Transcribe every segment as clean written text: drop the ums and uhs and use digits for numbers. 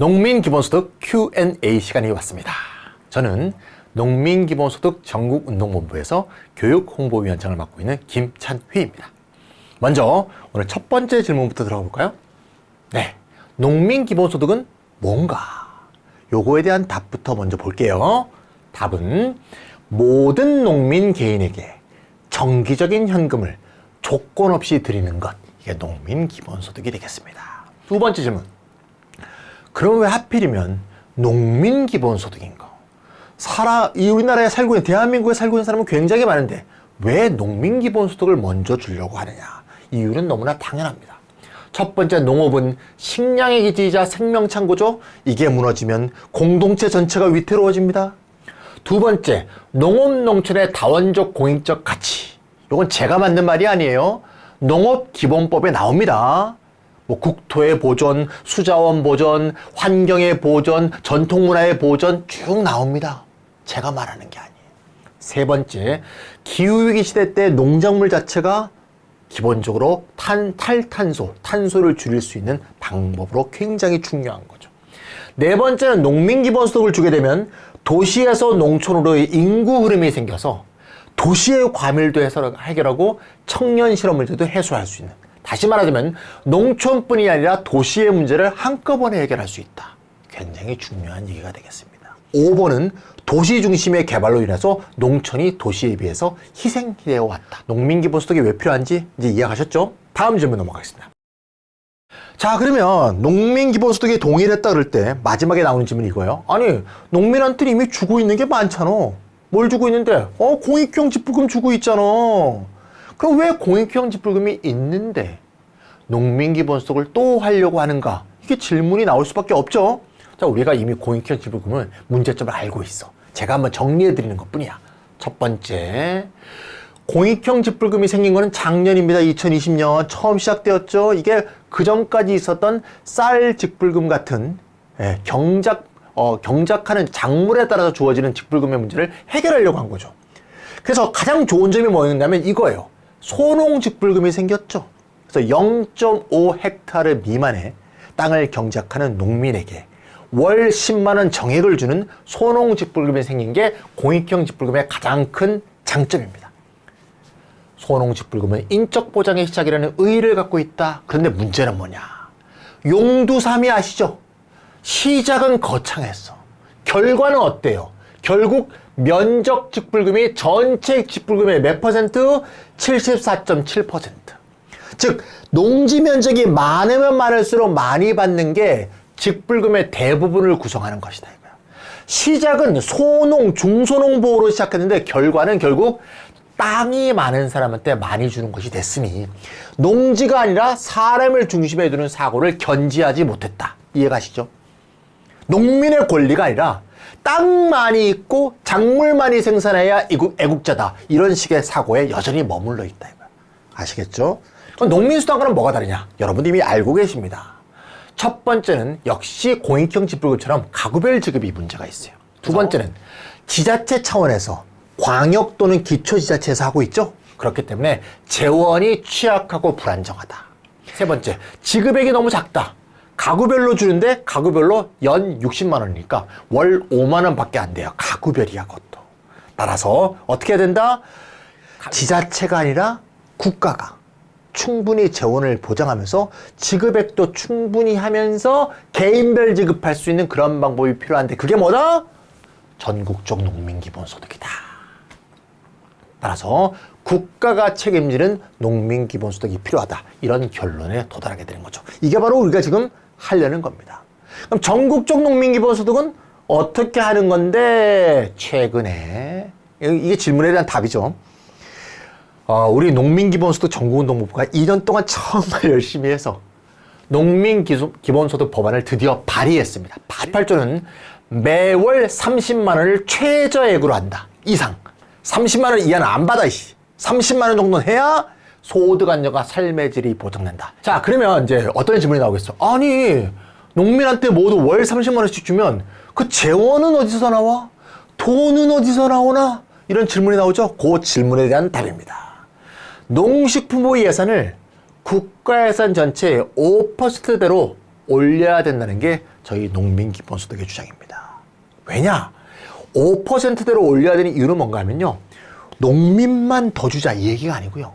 농민기본소득 Q&A 시간이 왔습니다. 저는 농민기본소득 전국운동본부에서 교육홍보위원장을 맡고 있는 김찬휘입니다. 먼저 오늘 첫 번째 질문부터 들어가 볼까요? 네, 농민기본소득은 뭔가? 요거에 대한 답부터 먼저 볼게요. 답은 모든 농민 개인에게 정기적인 현금을 조건 없이 드리는 것, 이게 농민기본소득이 되겠습니다. 두 번째 질문, 그럼 왜 하필이면 농민기본소득인가? 이 우리나라에 살고 있는, 대한민국에 살고 있는 사람은 굉장히 많은데 왜 농민기본소득을 먼저 주려고 하느냐? 이유는 너무나 당연합니다. 첫 번째, 농업은 식량의 기지이자 생명창고죠. 이게 무너지면 공동체 전체가 위태로워집니다. 두 번째, 농업 농촌의 다원적 공익적 가치. 이건 제가 만든 말이 아니에요. 농업기본법에 나옵니다. 국토의 보존, 수자원 보존, 환경의 보존, 전통문화의 보존 쭉 나옵니다. 제가 말하는 게 아니에요. 세 번째, 기후위기 시대 때 농작물 자체가 기본적으로 탄소를 줄일 수 있는 방법으로 굉장히 중요한 거죠. 네 번째는 농민기본소득을 주게 되면 도시에서 농촌으로의 인구 흐름이 생겨서 도시의 과밀도 해결하고 청년 실업 문제도 해소할 수 있는, 다시 말하자면 농촌뿐이 아니라 도시의 문제를 한꺼번에 해결할 수 있다. 굉장히 중요한 얘기가 되겠습니다. 5번은 도시 중심의 개발로 인해서 농촌이 도시에 비해서 희생되어 왔다. 농민기본소득이 왜 필요한지 이제 이해하셨죠? 다음 질문 넘어가겠습니다. 자, 그러면 농민기본소득에 동의를 했다 그럴 때 마지막에 나오는 질문이 이거예요. 아니, 농민한테 이미 주고 있는 게 많잖아. 뭘 주고 있는데? 공익형 직불금 주고 있잖아. 그럼 왜 공익형 직불금이 있는데 농민기본소득을 또 하려고 하는가? 이게 질문이 나올 수밖에 없죠. 자, 우리가 이미 공익형 직불금은 문제점을 알고 있어. 제가 한번 정리해 드리는 것 뿐이야. 첫 번째, 공익형 직불금이 생긴 거는 작년입니다. 2020년 처음 시작되었죠. 이게 그 전까지 있었던 쌀 직불금 같은 경작하는 작물에 따라서 주어지는 직불금의 문제를 해결하려고 한 거죠. 그래서 가장 좋은 점이 뭐였냐면 이거예요. 소농 직불금이 생겼죠. 그래서 0.5헥타르 미만의 땅을 경작하는 농민에게 월 10만 원 정액을 주는 소농 직불금이 생긴 게 공익형 직불금의 가장 큰 장점입니다. 소농 직불금은 인적 보장의 시작이라는 의의를 갖고 있다. 그런데 문제는 뭐냐? 용두삼이 아시죠? 시작은 거창했어. 결과는 어때요? 결국 면적 직불금이 전체 직불금의 몇 퍼센트? 74.7%. 즉 농지 면적이 많으면 많을수록 많이 받는 게 직불금의 대부분을 구성하는 것이다 이거야. 시작은 소농, 중소농 보호로 시작했는데 결과는 결국 땅이 많은 사람한테 많이 주는 것이 됐으니 농지가 아니라 사람을 중심에 두는 사고를 견지하지 못했다. 이해가시죠? 농민의 권리가 아니라 땅 많이 있고 작물 많이 생산해야 애국자다. 이런 식의 사고에 여전히 머물러 있다 이거야. 아시겠죠? 그럼 농민수당과는 뭐가 다르냐? 여러분도 이미 알고 계십니다. 첫 번째는 역시 공익형 직불금처럼 가구별 지급이 문제가 있어요. 두 번째는 지자체 차원에서 광역 또는 기초지자체에서 하고 있죠. 그렇기 때문에 재원이 취약하고 불안정하다. 세 번째, 지급액이 너무 작다. 가구별로 주는데 가구별로 연 60만 원이니까 월 5만 원밖에 안 돼요. 가구별이야 그것도. 따라서 어떻게 해야 된다? 지자체가 아니라 국가가 충분히 재원을 보장하면서 지급액도 충분히 하면서 개인별 지급할 수 있는 그런 방법이 필요한데 그게 뭐다? 전국적 농민기본소득이다. 따라서 국가가 책임지는 농민기본소득이 필요하다. 이런 결론에 도달하게 되는 거죠. 이게 바로 우리가 지금 하려는 겁니다. 그럼 전국적 농민기본소득은 어떻게 하는 건데 최근에 이게 질문에 대한 답이죠. 우리 농민기본소득 전국운동본부가 2년 동안 정말 열심히 해서 농민기본소득 법안을 드디어 발의했습니다. 18조는 매월 30만 원을 최저액으로 한다. 이상. 30만 원 이하는 안 받아. 30만 원 정도는 해야 소득 안정과 삶의 질이 보장된다. 자, 그러면 이제 어떤 질문이 나오겠어? 아니, 농민한테 모두 월 30만 원씩 주면 그 재원은 어디서 나와? 돈은 어디서 나오나? 이런 질문이 나오죠? 그 질문에 대한 답입니다. 농식품부 예산을 국가 예산 전체의 5%대로 올려야 된다는 게 저희 농민기본소득의 주장입니다. 왜냐? 5%대로 올려야 되는 이유는 뭔가 하면요. 농민만 더 주자 이 얘기가 아니고요.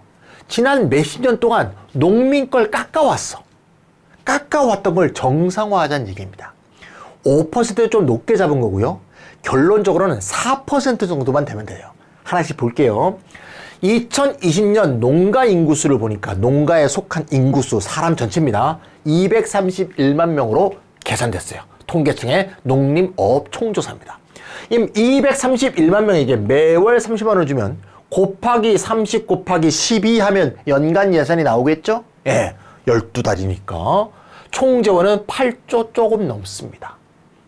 지난 몇십 년 동안 농민 걸 깎아왔어. 깎아왔던 걸 정상화하자는 얘기입니다. 5%를 좀 높게 잡은 거고요. 결론적으로는 4% 정도만 되면 돼요. 하나씩 볼게요. 2020년 농가 인구수를 보니까 농가에 속한 인구수, 사람 전체입니다. 231만 명으로 계산됐어요. 통계청의 농림어업 총조사입니다. 이 231만 명에게 매월 30만 원 주면 곱하기 30 곱하기 12 하면 연간 예산이 나오겠죠? 예, 12달이니까 총 재원은 8조 조금 넘습니다.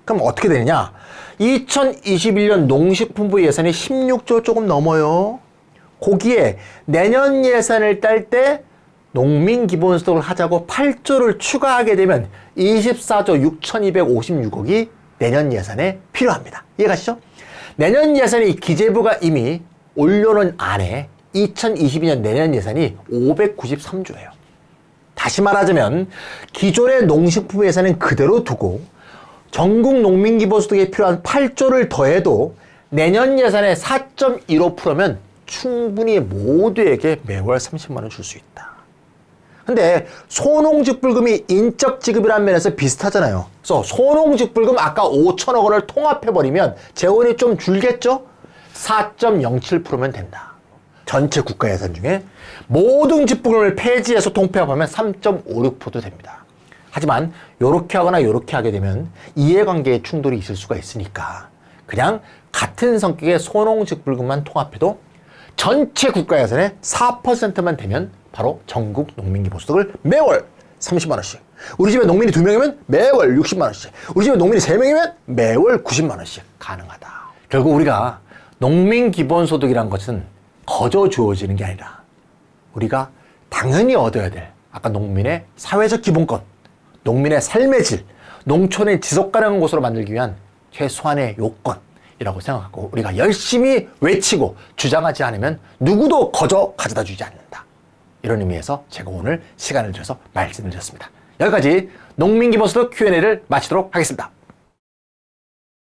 그럼 어떻게 되느냐? 2021년 농식품부 예산이 16조 조금 넘어요. 거기에 내년 예산을 딸 때 농민기본소득을 하자고 8조를 추가하게 되면 24조 6,256억이 내년 예산에 필요합니다. 이해가시죠? 내년 예산이 기재부가 이미 올려놓은 안에 2022년 내년 예산이 593조예요. 다시 말하자면 기존의 농식품 예산은 그대로 두고 전국 농민기본소득에 필요한 8조를 더해도 내년 예산의 4.15%면 충분히 모두에게 매월 30만 원 줄 수 있다. 근데 소농직불금이 인적지급이라는 면에서 비슷하잖아요. 그래서 소농직불금 아까 5천억 원을 통합해버리면 재원이 좀 줄겠죠? 4.07%면 된다. 전체 국가예산 중에 모든 직불금을 폐지해서 통폐합하면 3.56%도 됩니다. 하지만 이렇게 하거나 이렇게 하게 되면 이해관계에 충돌이 있을 수가 있으니까 그냥 같은 성격의 소농직불금만 통합해도 전체 국가예산의 4%만 되면 바로 전국 농민기본소득을 매월 30만 원씩, 우리 집에 농민이 2명이면 매월 60만 원씩, 우리 집에 농민이 3명이면 매월 90만 원씩 가능하다. 결국 우리가 농민기본소득이란 것은 거저 주어지는 게 아니라 우리가 당연히 얻어야 될 아까 농민의 사회적 기본권, 농민의 삶의 질, 농촌의 지속가능한 곳으로 만들기 위한 최소한의 요건이라고 생각하고 우리가 열심히 외치고 주장하지 않으면 누구도 거저 가져다 주지 않는다. 이런 의미에서 제가 오늘 시간을 들여서 말씀을 드렸습니다. 여기까지 농민기본소득 Q&A를 마치도록 하겠습니다.